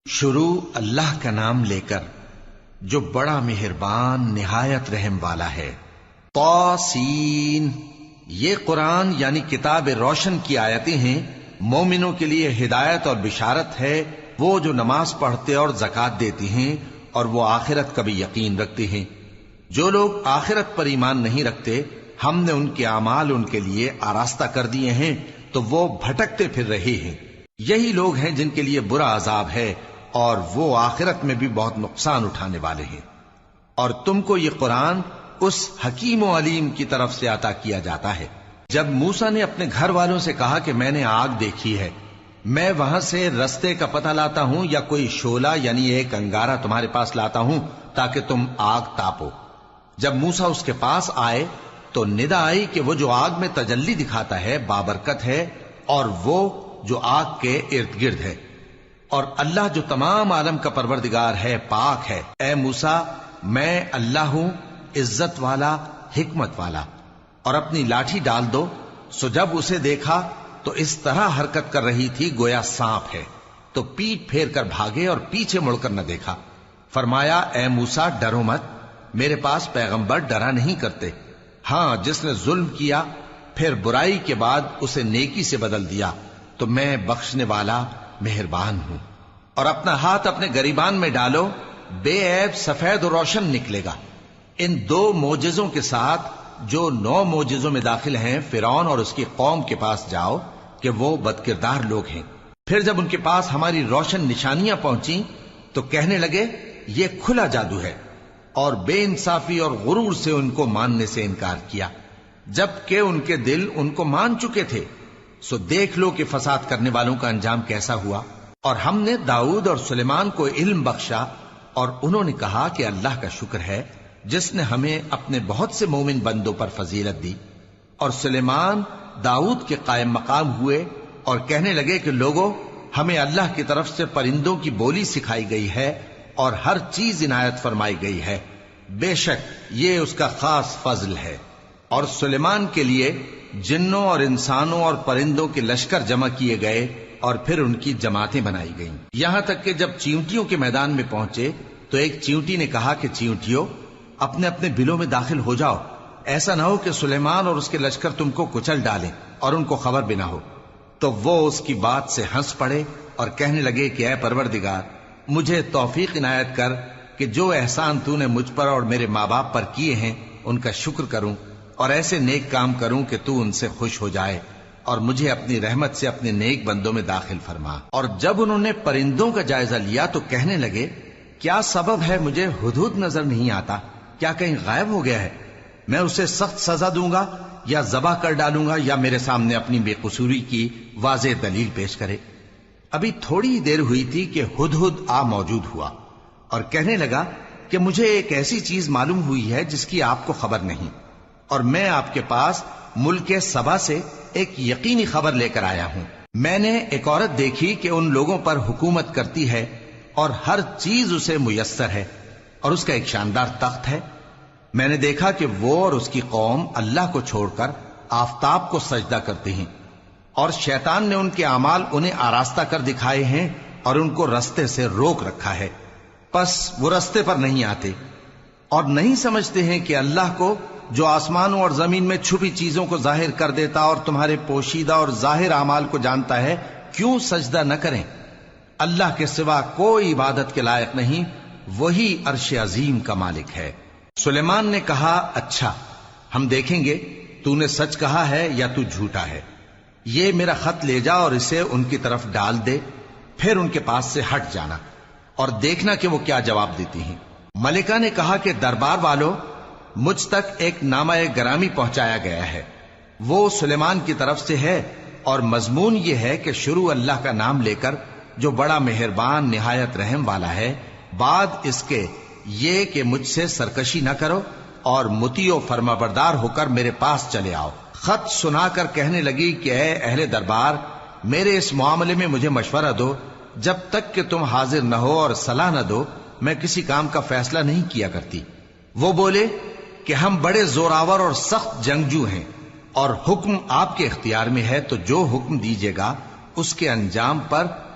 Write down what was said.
شروع اللہ کا نام لے کر جو بڑا مہربان نہایت رحم والا ہے۔ طاسین، یہ قرآن یعنی کتاب روشن کی آیتیں ہیں، مومنوں کے لیے ہدایت اور بشارت ہے، وہ جو نماز پڑھتے اور زکوٰۃ دیتی ہیں اور وہ آخرت کا بھی یقین رکھتے ہیں۔ جو لوگ آخرت پر ایمان نہیں رکھتے ہم نے ان کے اعمال ان کے لیے آراستہ کر دیے ہیں تو وہ بھٹکتے پھر رہے ہیں۔ یہی لوگ ہیں جن کے لیے برا عذاب ہے اور وہ آخرت میں بھی بہت نقصان اٹھانے والے ہیں۔ اور تم کو یہ قرآن اس حکیم و علیم کی طرف سے عطا کیا جاتا ہے۔ جب موسیٰ نے اپنے گھر والوں سے کہا کہ میں نے آگ دیکھی ہے، میں وہاں سے رستے کا پتہ لاتا ہوں یا کوئی شعلہ یعنی ایک انگارہ تمہارے پاس لاتا ہوں تاکہ تم آگ تاپو۔ جب موسیٰ اس کے پاس آئے تو ندا آئی کہ وہ جو آگ میں تجلی دکھاتا ہے بابرکت ہے اور وہ جو آگ کے ارد گرد ہے، اور اللہ جو تمام عالم کا پروردگار ہے پاک ہے۔ اے موسیٰ، میں اللہ ہوں، عزت والا، حکمت والا، اور اپنی لاٹھی ڈال دو۔ سو جب اسے دیکھا تو اس طرح حرکت کر رہی تھی گویا سانپ ہے، تو پیٹ پھیر کر بھاگے اور پیچھے مڑ کر نہ دیکھا۔ فرمایا، اے موسیٰ ڈرو مت، میرے پاس پیغمبر ڈرا نہیں کرتے۔ ہاں، جس نے ظلم کیا پھر برائی کے بعد اسے نیکی سے بدل دیا تو میں بخشنے والا مہربان ہوں۔ اور اپنا ہاتھ اپنے گریبان میں ڈالو، بے عیب سفید و روشن نکلے گا۔ ان 2 معجزوں کے ساتھ جو 9 معجزوں میں داخل ہیں فرعون اور اس کی قوم کے پاس جاؤ کہ وہ بدکردار لوگ ہیں۔ پھر جب ان کے پاس ہماری روشن نشانیاں پہنچیں تو کہنے لگے یہ کھلا جادو ہے، اور بے انصافی اور غرور سے ان کو ماننے سے انکار کیا، جبکہ ان کے دل ان کو مان چکے تھے۔ سو دیکھ لو کہ فساد کرنے والوں کا انجام کیسا ہوا۔ اور ہم نے داؤد اور سلیمان کو علم بخشا، اور انہوں نے کہا کہ اللہ کا شکر ہے جس نے ہمیں اپنے بہت سے مومن بندوں پر فضیلت دی۔ اور سلیمان داؤد کے قائم مقام ہوئے اور کہنے لگے کہ لوگوں، ہمیں اللہ کی طرف سے پرندوں کی بولی سکھائی گئی ہے اور ہر چیز عنایت فرمائی گئی ہے، بے شک یہ اس کا خاص فضل ہے۔ اور سلیمان کے لیے جنوں اور انسانوں اور پرندوں کے لشکر جمع کیے گئے اور پھر ان کی جماعتیں بنائی گئیں، یہاں تک کہ جب چیونٹیوں کے میدان میں پہنچے تو ایک چیونٹی نے کہا کہ چیونٹیوں، اپنے اپنے بلوں میں داخل ہو جاؤ، ایسا نہ ہو کہ سلیمان اور اس کے لشکر تم کو کچل ڈالیں اور ان کو خبر بھی نہ ہو۔ تو وہ اس کی بات سے ہنس پڑے اور کہنے لگے کہ اے پروردگار، مجھے توفیق عنایت کر کہ جو احسان تو نے مجھ پر اور میرے ماں باپ پر کیے ہیں ان کا شکر کروں اور ایسے نیک کام کروں کہ تو ان سے خوش ہو جائے، اور مجھے اپنی رحمت سے اپنے نیک بندوں میں داخل فرما۔ اور جب انہوں نے پرندوں کا جائزہ لیا تو کہنے لگے کیا سبب ہے مجھے ہدہد نظر نہیں آتا؟ کیا کہیں غائب ہو گیا ہے؟ میں اسے سخت سزا دوں گا یا ذبح کر ڈالوں گا یا میرے سامنے اپنی بے قصوری کی واضح دلیل پیش کرے۔ ابھی تھوڑی ہی دیر ہوئی تھی کہ ہدہد آ موجود ہوا اور کہنے لگا کہ مجھے ایک ایسی چیز معلوم ہوئی ہے جس کی آپ کو خبر نہیں، اور میں آپ کے پاس ملک سبا سے ایک یقینی خبر لے کر آیا ہوں۔ میں نے ایک عورت دیکھی کہ ان لوگوں پر حکومت کرتی ہے اور ہر چیز اسے میسر ہے، اور اس کا ایک شاندار تخت ہے۔ میں نے دیکھا کہ وہ اور اس کی قوم اللہ کو چھوڑ کر آفتاب کو سجدہ کرتے ہیں، اور شیطان نے ان کے اعمال انہیں آراستہ کر دکھائے ہیں اور ان کو رستے سے روک رکھا ہے، پس وہ رستے پر نہیں آتے، اور نہیں سمجھتے ہیں کہ اللہ کو جو آسمانوں اور زمین میں چھپی چیزوں کو ظاہر کر دیتا اور تمہارے پوشیدہ اور ظاہر اعمال کو جانتا ہے، کیوں سجدہ نہ کریں؟ اللہ کے سوا کوئی عبادت کے لائق نہیں، وہی عرش عظیم کا مالک ہے۔ سلیمان نے کہا اچھا، ہم دیکھیں گے تو نے سچ کہا ہے یا تو جھوٹا ہے۔ یہ میرا خط لے جا اور اسے ان کی طرف ڈال دے، پھر ان کے پاس سے ہٹ جانا اور دیکھنا کہ وہ کیا جواب دیتی ہیں۔ ملکہ نے کہا کہ دربار والو، مجھ تک ایک نامہ گرامی پہنچایا گیا ہے، وہ سلیمان کی طرف سے ہے، اور مضمون یہ ہے کہ شروع اللہ کا نام لے کر جو بڑا مہربان نہایت رحم والا ہے، بعد اس کے یہ کہ مجھ سے سرکشی نہ کرو اور مطیع و فرمانبردار ہو کر میرے پاس چلے آؤ۔ خط سنا کر کہنے لگی کہ اے اہل دربار، میرے اس معاملے میں مجھے مشورہ دو، جب تک کہ تم حاضر نہ ہو اور صلاح نہ دو میں کسی کام کا فیصلہ نہیں کیا کرتی۔ وہ بولے کہ ہم بڑے زوراور اور سخت جنگجو ہیں، اور حکم آپ کے اختیار میں ہے، تو جو حکم دیجیے گا اس کے انجام پر